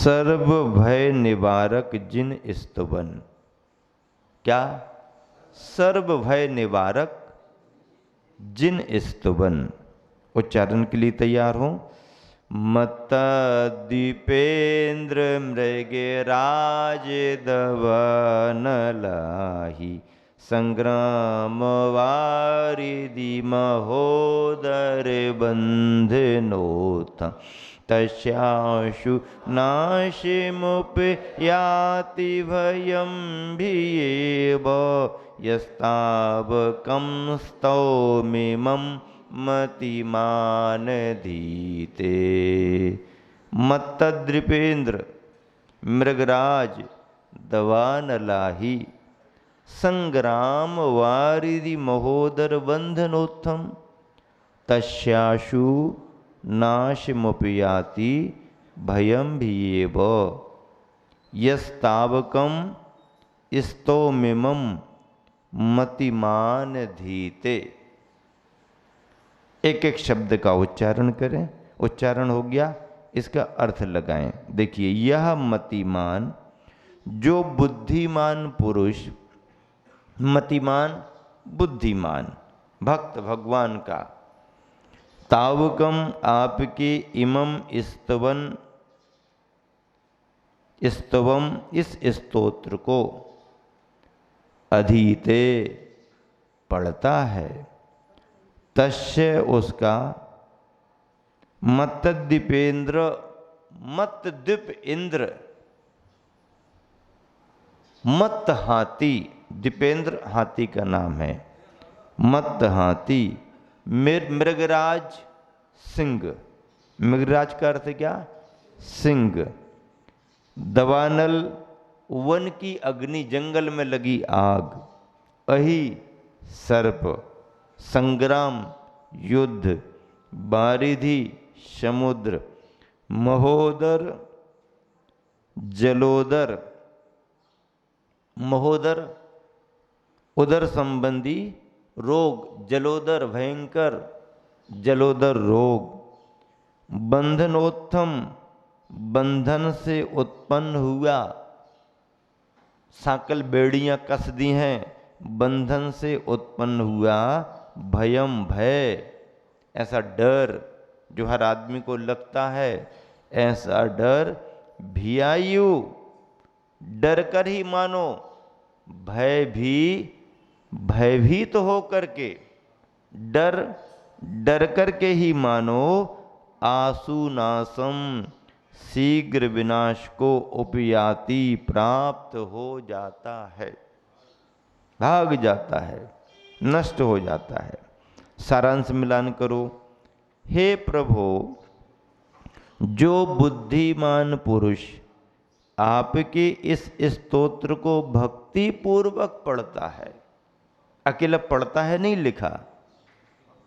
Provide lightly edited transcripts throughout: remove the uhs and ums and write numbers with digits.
सर्व भय निवारक जिन स्तुवन। क्या? सर्व भय निवारक जिन स्तुवन। उच्चारण के लिए तैयार हो। मत दीपेन्द्र मृगराज दवन लाही, संग्राम वारिधि महोदर बंधनोथ, तस्याशु नाशिमुपयाति भयं भीयेव, यस्तावकं स्तौमिमं मतिमान धीते। मत्तद्रिपेन्द्र मृगराज दवान लाही, संग्राम वारिधि महोदर बंधनोत्थम, तस्याशु नाशमुपयाति भयं भीयेव, यस्तावकं स्तौमिमं मतिमान धीते। एक एक शब्द का उच्चारण करें। उच्चारण हो गया, इसका अर्थ लगाएं। देखिए, यह मतिमान, जो बुद्धिमान पुरुष, मतिमान बुद्धिमान भक्त भगवान का, तावकम आपके इमम स्तवम इस स्तोत्र को अधीते पढ़ता है, तस्य उसका, मत्तद्दीपेन्द्र मत्तद्वीप इंद्र, मत्त हाथी, दीपेंद्र हाथी का नाम है, मत्त हाथी, मृगराज सिंह, मृगराज का अर्थ क्या? सिंह। दवानल वन की अग्नि, जंगल में लगी आग, अहि सर्प, संग्राम युद्ध, बारिधि समुद्र, महोदर जलोदर, महोदर उदर संबंधी रोग, जलोदर भयंकर जलोदर रोग, बंधनोत्थम बंधन से उत्पन्न हुआ, साकल बेड़ियां कस दी हैं, बंधन से उत्पन्न हुआ, भयम भय, ऐसा डर जो हर आदमी को लगता है, ऐसा डर, भियायु डर कर ही मानो, भय भी भयभीत तो हो करके, डर डर करके ही मानो, आसुनासम शीघ्र विनाश को उपयाति प्राप्त हो जाता है, भाग जाता है, नष्ट हो जाता है। सारांश मिलान करो। हे प्रभु, जो बुद्धिमान पुरुष आपके इस स्तोत्र को भक्ति पूर्वक पढ़ता है, अकेला पढ़ता है नहीं लिखा,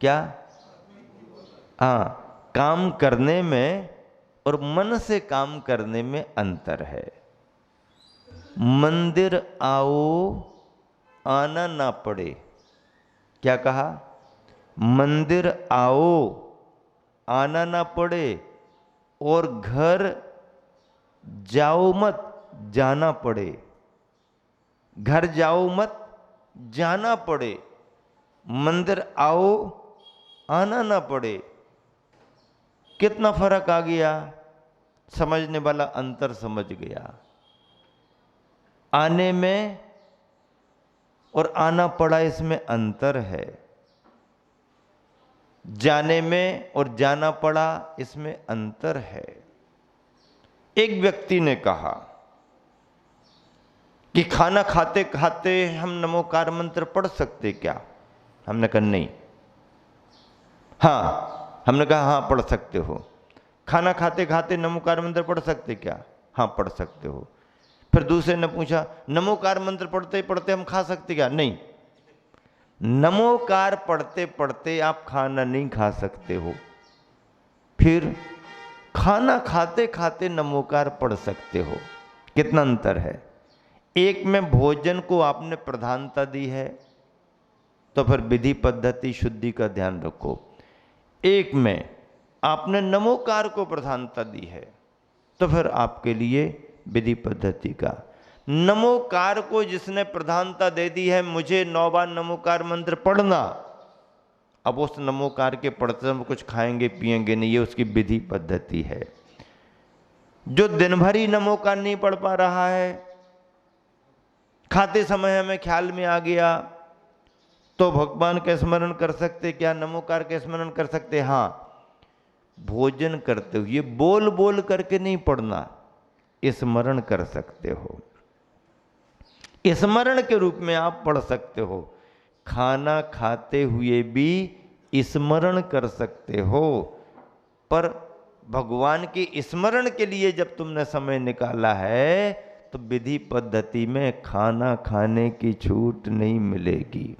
क्या? हाँ, काम करने में और मन से काम करने में अंतर है। मंदिर आओ आना ना पड़े, क्या कहा? मंदिर आओ आना ना पड़े, और घर जाओ मत जाना पड़े, घर जाओ मत जाना पड़े, मंदिर आओ आना ना पड़े। कितना फर्क आ गया? समझने वाला अंतर समझ गया। आने में और आना पड़ा, इसमें अंतर है। जाने में और जाना पड़ा, इसमें अंतर है। एक व्यक्ति ने कहा कि खाना खाते खाते हम नमोकार मंत्र पढ़ सकते क्या? हमने कहा नहीं। हाँ, हमने कहा हाँ पढ़ सकते हो। खाना खाते खाते नमोकार मंत्र पढ़ सकते क्या? हाँ पढ़ सकते हो। फिर दूसरे ने पूछा, नमोकार मंत्र पढ़ते पढ़ते हम खा सकते क्या? नहीं, नमोकार पढ़ते पढ़ते आप खाना नहीं खा सकते हो। फिर खाना खाते खाते नमोकार पढ़ सकते हो। कितना अंतर है? एक में भोजन को आपने प्रधानता दी है, तो फिर विधि पद्धति शुद्धि का ध्यान रखो। एक में आपने नमोकार को प्रधानता दी है, तो फिर आपके लिए विधि पद्धति का नमोकार को जिसने प्रधानता दे दी है, मुझे 9 बार नमोकार मंत्र पढ़ना, अब उस नमोकार के पढ़ते समय कुछ खाएंगे पिएंगे नहीं, ये उसकी विधि पद्धति है। जो दिन भर ही नमोकार नहीं पढ़ पा रहा है, खाते समय हमें ख्याल में आ गया तो भगवान का स्मरण कर सकते, क्या नमोकार का स्मरण कर सकते? हाँ, भोजन करते हुए बोल बोल करके नहीं पढ़ना, स्मरण कर सकते हो, स्मरण के रूप में आप पढ़ सकते हो। खाना खाते हुए भी स्मरण कर सकते हो, पर भगवान के स्मरण के लिए जब तुमने समय निकाला है तो विधि पद्धति में खाना खाने की छूट नहीं मिलेगी।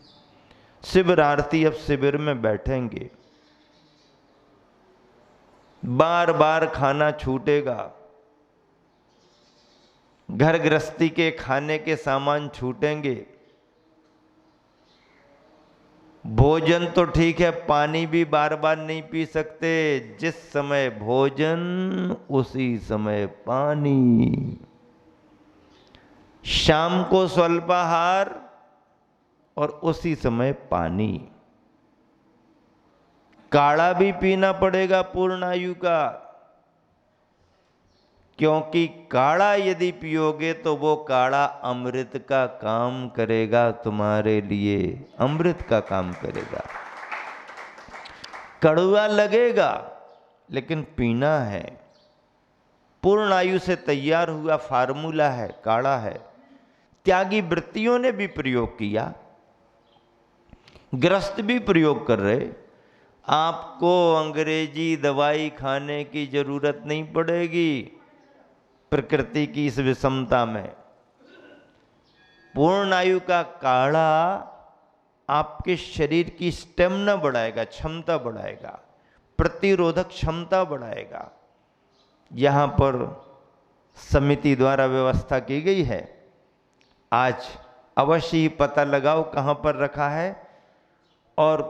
शिविरार्थी अब शिविर में बैठेंगे, बार बार खाना छूटेगा, घर गृहस्थी के खाने के सामान छूटेंगे, भोजन तो ठीक है, पानी भी बार बार नहीं पी सकते, जिस समय भोजन उसी समय पानी, शाम को स्वल्पाहार और उसी समय पानी। काढ़ा भी पीना पड़ेगा पूर्ण आयु का, क्योंकि काढ़ा यदि पियोगे तो वो काढ़ा अमृत का काम करेगा, तुम्हारे लिए अमृत का काम करेगा। कड़वा लगेगा लेकिन पीना है, पूर्ण आयु से तैयार हुआ फार्मूला है, काढ़ा है। त्यागी वृत्तियों ने भी प्रयोग किया, ग्रस्त भी प्रयोग कर रहे। आपको अंग्रेजी दवाई खाने की जरूरत नहीं पड़ेगी प्रकृति की इस विषमता में। पूर्ण आयु का काढ़ा आपके शरीर की स्टेमिना बढ़ाएगा, क्षमता बढ़ाएगा, प्रतिरोधक क्षमता बढ़ाएगा। यहाँ पर समिति द्वारा व्यवस्था की गई है, आज अवश्य ही पता लगाओ कहाँ पर रखा है, और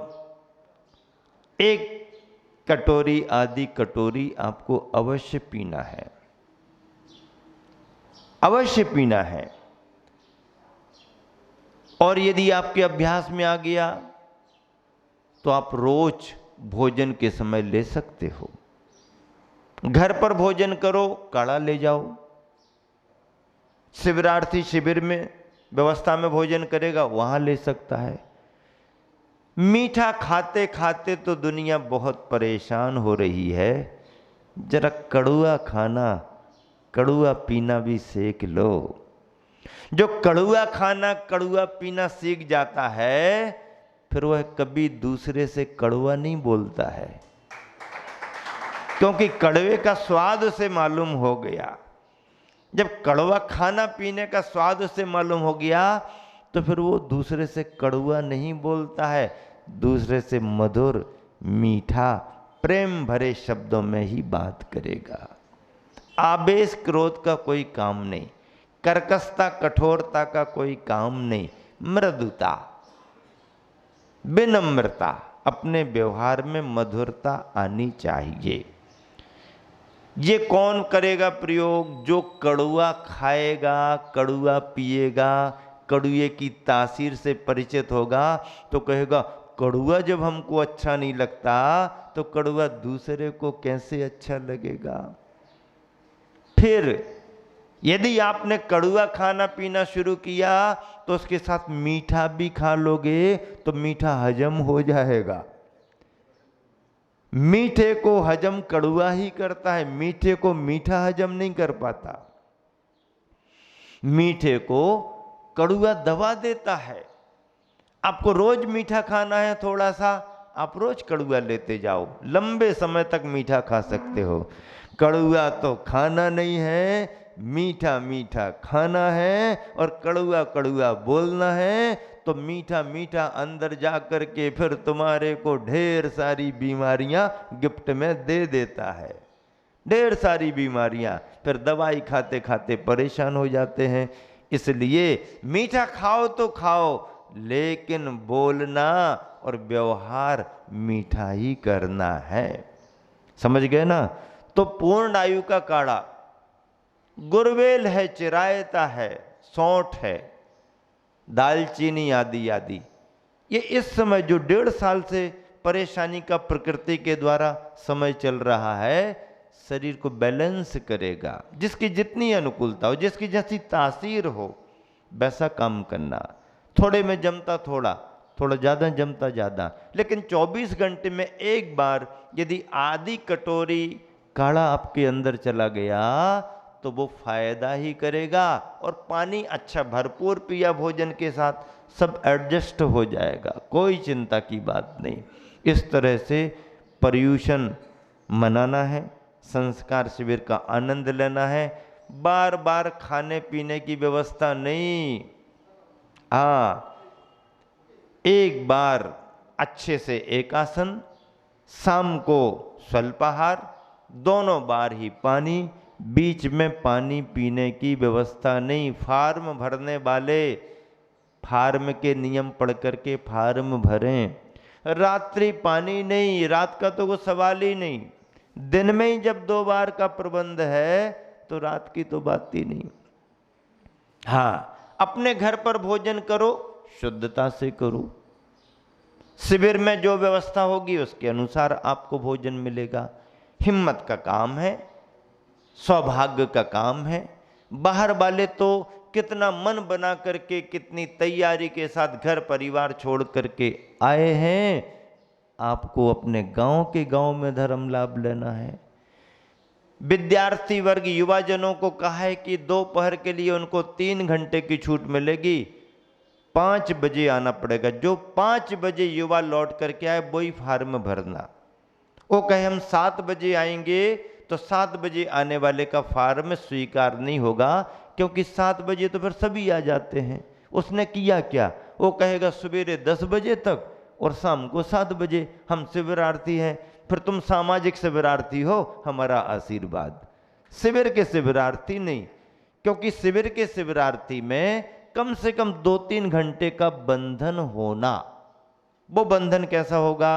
एक कटोरी आधी कटोरी आपको अवश्य पीना है, अवश्य पीना है। और यदि आपके अभ्यास में आ गया तो आप रोज भोजन के समय ले सकते हो। घर पर भोजन करो, काढ़ा ले जाओ। शिविरार्थी शिविर में व्यवस्था में भोजन करेगा, वहां ले सकता है। मीठा खाते खाते तो दुनिया बहुत परेशान हो रही है, जरा कड़ुआ खाना, कड़ुआ पीना भी सीख लो। जो कड़ुआ खाना कड़ुआ पीना सीख जाता है, फिर वह कभी दूसरे से कड़ुआ नहीं बोलता है, क्योंकि कड़वे का स्वाद उसे मालूम हो गया। जब कड़वा खाना पीने का स्वाद उसे मालूम हो गया तो फिर वो दूसरे से कड़ुआ नहीं बोलता है, दूसरे से मधुर मीठा प्रेम भरे शब्दों में ही बात करेगा। आवेश क्रोध का कोई काम नहीं, कर्कशता कठोरता का कोई काम नहीं, मृदुता विनम्रता, अपने व्यवहार में मधुरता आनी चाहिए। ये कौन करेगा प्रयोग? जो कड़ुआ खाएगा, कड़ुआ पिएगा, कड़ुए की तासीर से परिचित होगा तो कहेगा कड़ुआ जब हमको अच्छा नहीं लगता तो कड़ुआ दूसरे को कैसे अच्छा लगेगा। फिर यदि आपने कड़ुआ खाना पीना शुरू किया तो उसके साथ मीठा भी खा लोगे तो मीठा हजम हो जाएगा। मीठे को हजम कड़ुआ ही करता है, मीठे को मीठा हजम नहीं कर पाता। मीठे को कड़ुआ दबा देता है। आपको रोज मीठा खाना है थोड़ा सा, आप रोज कड़ुआ लेते जाओ, लंबे समय तक मीठा खा सकते हो। कड़ुआ तो खाना नहीं है, मीठा मीठा खाना है, और कड़ुआ कड़ुआ बोलना है, तो मीठा मीठा अंदर जा कर के फिर तुम्हारे को ढेर सारी बीमारियां गिफ्ट में दे देता है। ढेर सारी बीमारियां, फिर दवाई खाते खाते परेशान हो जाते हैं। इसलिए मीठा खाओ तो खाओ, लेकिन बोलना और व्यवहार मीठा ही करना है। समझ गए ना? तो पूर्ण आयु का काढ़ा गुरवेल है, चिरायता है, सौंठ है, दालचीनी आदि आदि। ये इस समय जो 1.5 साल से परेशानी का प्रकृति के द्वारा समय चल रहा है, शरीर को बैलेंस करेगा। जिसकी जितनी अनुकूलता हो, जिसकी जैसी तासीर हो, वैसा काम करना। थोड़े में जमता थोड़ा, थोड़ा ज़्यादा जमता ज़्यादा, लेकिन 24 घंटे में एक बार यदि आधी कटोरी काढ़ा आपके अंदर चला गया तो वो फायदा ही करेगा। और पानी अच्छा भरपूर पिया भोजन के साथ, सब एडजस्ट हो जाएगा, कोई चिंता की बात नहीं। इस तरह से पर्यूषण मनाना है, संस्कार शिविर का आनंद लेना है। बार बार खाने पीने की व्यवस्था नहीं। हाँ, एक बार अच्छे से एकासन, शाम को स्वल्पाहार, दोनों बार ही पानी, बीच में पानी पीने की व्यवस्था नहीं। फार्म भरने वाले फार्म के नियम पढ़ करके फार्म भरें। रात्रि पानी नहीं, रात का तो वो सवाल ही नहीं। दिन में ही जब 2 बार का प्रबंध है तो रात की तो बात ही नहीं। हाँ, अपने घर पर भोजन करो, शुद्धता से करो। शिविर में जो व्यवस्था होगी उसके अनुसार आपको भोजन मिलेगा। हिम्मत का काम है, सौभाग्य का काम है। बाहर वाले तो कितना मन बना करके, कितनी तैयारी के साथ घर परिवार छोड़ करके आए हैं। आपको अपने गांव के गांव में धर्म लाभ लेना है। विद्यार्थी वर्ग, युवाजनों को कहा है कि दोपहर के लिए उनको 3 घंटे की छूट मिलेगी। 5 बजे आना पड़ेगा। जो 5 बजे युवा लौट करके आए वही फार्म भरना। वो कहे हम 7 बजे आएंगे तो 7 बजे आने वाले का फार्म स्वीकार नहीं होगा, क्योंकि 7 बजे तो फिर सभी आ जाते हैं। उसने किया क्या? वो कहेगा सवेरे 10 बजे तक और शाम को 7 बजे हम शिविरार्थी हैं। फिर तुम सामाजिक शिविरार्थी हो, हमारा आशीर्वाद। शिविर के शिविरार्थी नहीं, क्योंकि शिविर के शिविरार्थी में कम से कम 2-3 घंटे का बंधन होना। वो बंधन कैसा होगा?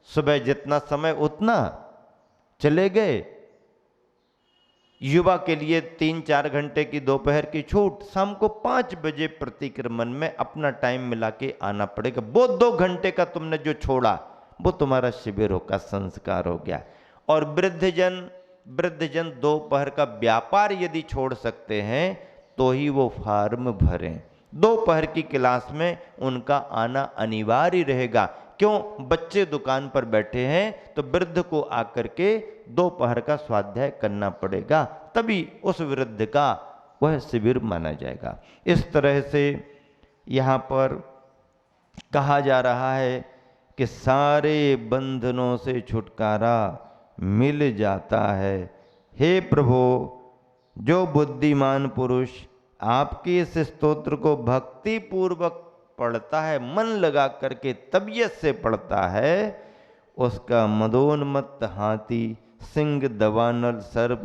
सुबह जितना समय उतना चले गए, युवा के लिए 3-4 घंटे की दोपहर की छूट, शाम को 5 बजे प्रतिक्रमण में अपना टाइम मिला के आना पड़ेगा। वो 2 घंटे का तुमने जो छोड़ा वो तुम्हारा शिविरों का संस्कार हो गया। और वृद्धजन दोपहर का व्यापार यदि छोड़ सकते हैं तो ही वो फार्म भरें। दोपहर की क्लास में उनका आना अनिवार्य रहेगा। क्यों? बच्चे दुकान पर बैठे हैं तो वृद्ध को आकर के दोपहर का स्वाध्याय करना पड़ेगा, तभी उस वृद्ध का वह शिविर माना जाएगा। इस तरह से यहाँ पर कहा जा रहा है कि सारे बंधनों से छुटकारा मिल जाता है। हे प्रभु, जो बुद्धिमान पुरुष आपके इस स्तोत्र को भक्ति पूर्वक पढ़ता है, मन लगा करके तबीयत से पढ़ता है, उसका मदोन्मत्त हाथी, सिंह, दवानल, सर्प,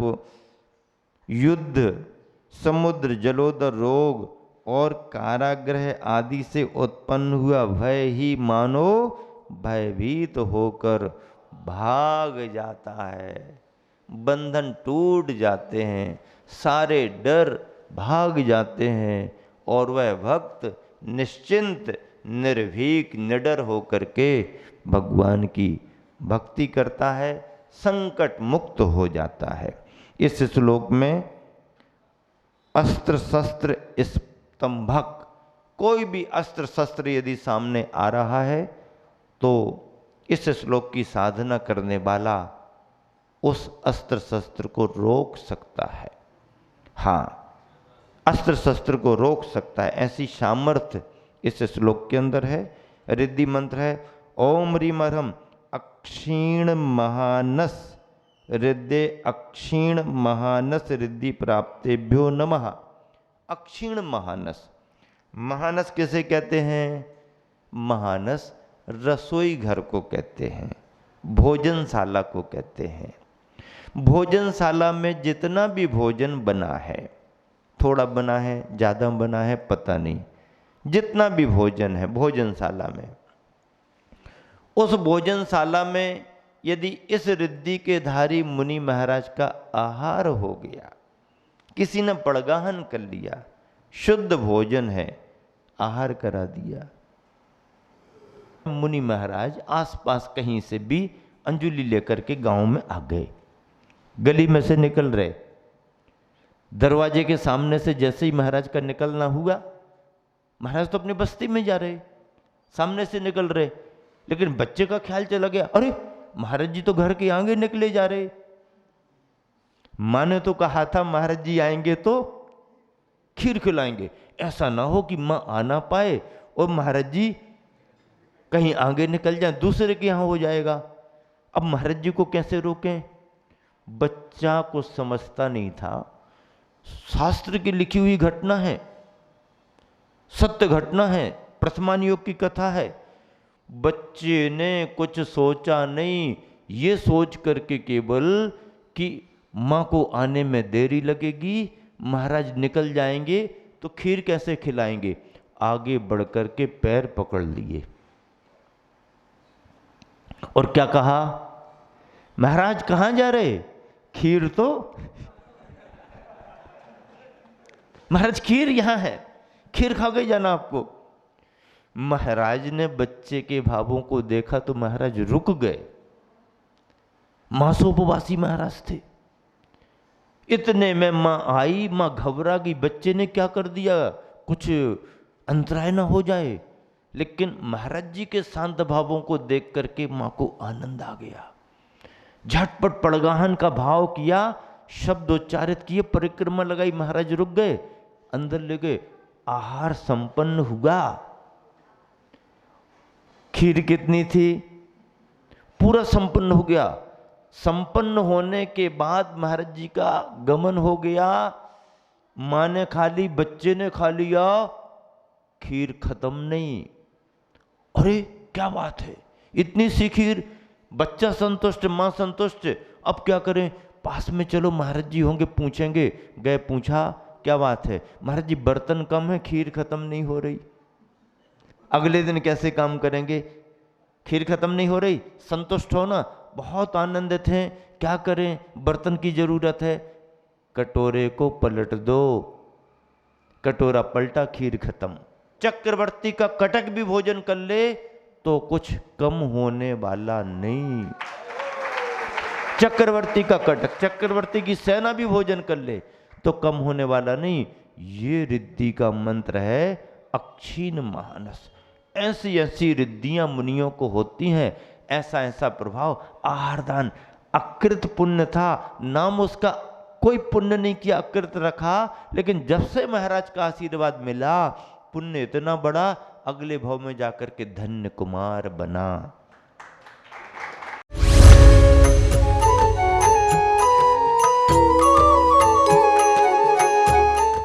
युद्ध, समुद्र, जलोदर रोग और कारागृह आदि से उत्पन्न हुआ भय ही मानो भयभीत होकर भाग जाता है। बंधन टूट जाते हैं, सारे डर भाग जाते हैं और वह भक्त निश्चिंत, निर्भीक, निडर होकर के भगवान की भक्ति करता है, संकट मुक्त हो जाता है। इस श्लोक में अस्त्र शस्त्र स्तंभक, कोई भी अस्त्र शस्त्र यदि सामने आ रहा है तो इस श्लोक की साधना करने वाला उस अस्त्र शस्त्र को रोक सकता है। हाँ, अस्त्र शस्त्र को रोक सकता है, ऐसी सामर्थ्य इस श्लोक के अंदर है। रिद्धि मंत्र है ओम ह्रीम अर्हम अक्षीण महानस रिद्धे अक्षीण महानस रिद्धि प्राप्तेभ्यो नमः। अक्षीण महानस, महानस किसे कहते हैं? महानस रसोई घर को कहते हैं, भोजनशाला को कहते हैं। भोजनशाला में जितना भी भोजन बना है, थोड़ा बना है, ज़्यादा बना है, पता नहीं, जितना भी भोजन है भोजनशाला में, उस भोजनशाला में यदि इस रिद्धि के धारी मुनि महाराज का आहार हो गया, किसी ने पड़गाहन कर लिया, शुद्ध भोजन है, आहार करा दिया, मुनि महाराज आसपास कहीं से भी अंजुलि लेकर के गांव में आ गए। गली में से निकल रहे, दरवाजे के सामने से जैसे ही महाराज का निकलना हुआ, महाराज तो अपनी बस्ती में जा रहे, सामने से निकल रहे, लेकिन बच्चे का ख्याल चला गया, अरे महाराज जी तो घर के आगे निकले जा रहे। माँ ने तो कहा था महाराज जी आएंगे तो खीर खिलाएंगे, ऐसा ना हो कि माँ आ ना पाए और महाराज जी कहीं आगे निकल जाए, दूसरे के यहां हो जाएगा। अब महाराज जी को कैसे रोकें? बच्चा को समझता नहीं था, शास्त्र की लिखी हुई घटना है, सत्य घटना है, प्रथमान योग की कथा है। बच्चे ने कुछ सोचा नहीं, ये सोच करके केवल कि माँ को आने में देरी लगेगी, महाराज निकल जाएंगे तो खीर कैसे खिलाएंगे, आगे बढ़ करके पैर पकड़ लिए और क्या कहा, महाराज कहां जा रहे, खीर तो महाराज खीर यहां है, खीर खा के जाना आपको। महाराज ने बच्चे के भावों को देखा तो महाराज रुक गए। मासोपवासी महाराज थे। इतने में मां आई, मां घबरा गई, बच्चे ने क्या कर दिया, कुछ अंतराय ना हो जाए। लेकिन महाराज जी के शांत भावों को देख करके मां को आनंद आ गया। झटपट पड़गाहन का भाव किया, शब्द उच्चारित किए, परिक्रमा लगाई, महाराज रुक गए, अंदर ले गए, आहार संपन्न हुआ। खीर कितनी थी, पूरा संपन्न हो गया। संपन्न होने के बाद महाराज जी का गमन हो गया। मां ने खा ली, बच्चे ने खा लिया, खीर खत्म नहीं। अरे क्या बात है, इतनी सी खीर, बच्चा संतुष्ट, मां संतुष्ट, अब क्या करें, पास में चलो महाराज जी होंगे, पूछेंगे। गए, पूछा क्या बात है, महाराज जी बर्तन कम है, खीर खत्म नहीं हो रही। अगले दिन कैसे काम करेंगे, खीर खत्म नहीं हो रही, संतुष्ट हो ना, बहुत आनंदित हैं, क्या करें, बर्तन की जरूरत है, कटोरे को पलट दो। कटोरा पलटा, खीर खत्म। चक्रवर्ती का कटक भी भोजन कर ले तो कुछ कम होने वाला नहीं। चक्रवर्ती का कटक, चक्रवर्ती की सेना भी भोजन कर ले तो कम होने वाला नहीं। ये रिद्धि का मंत्र है, अक्षीण मानस। ऐसी ऐसी रिद्धियां मुनियों को होती हैं, ऐसा ऐसा प्रभाव। आहारदान अकृत पुण्य था, नाम उसका कोई पुण्य नहीं किया, अकृत रखा, लेकिन जब से महाराज का आशीर्वाद मिला, पुण्य इतना बड़ा, अगले भाव में जाकर के धन्य कुमार बना।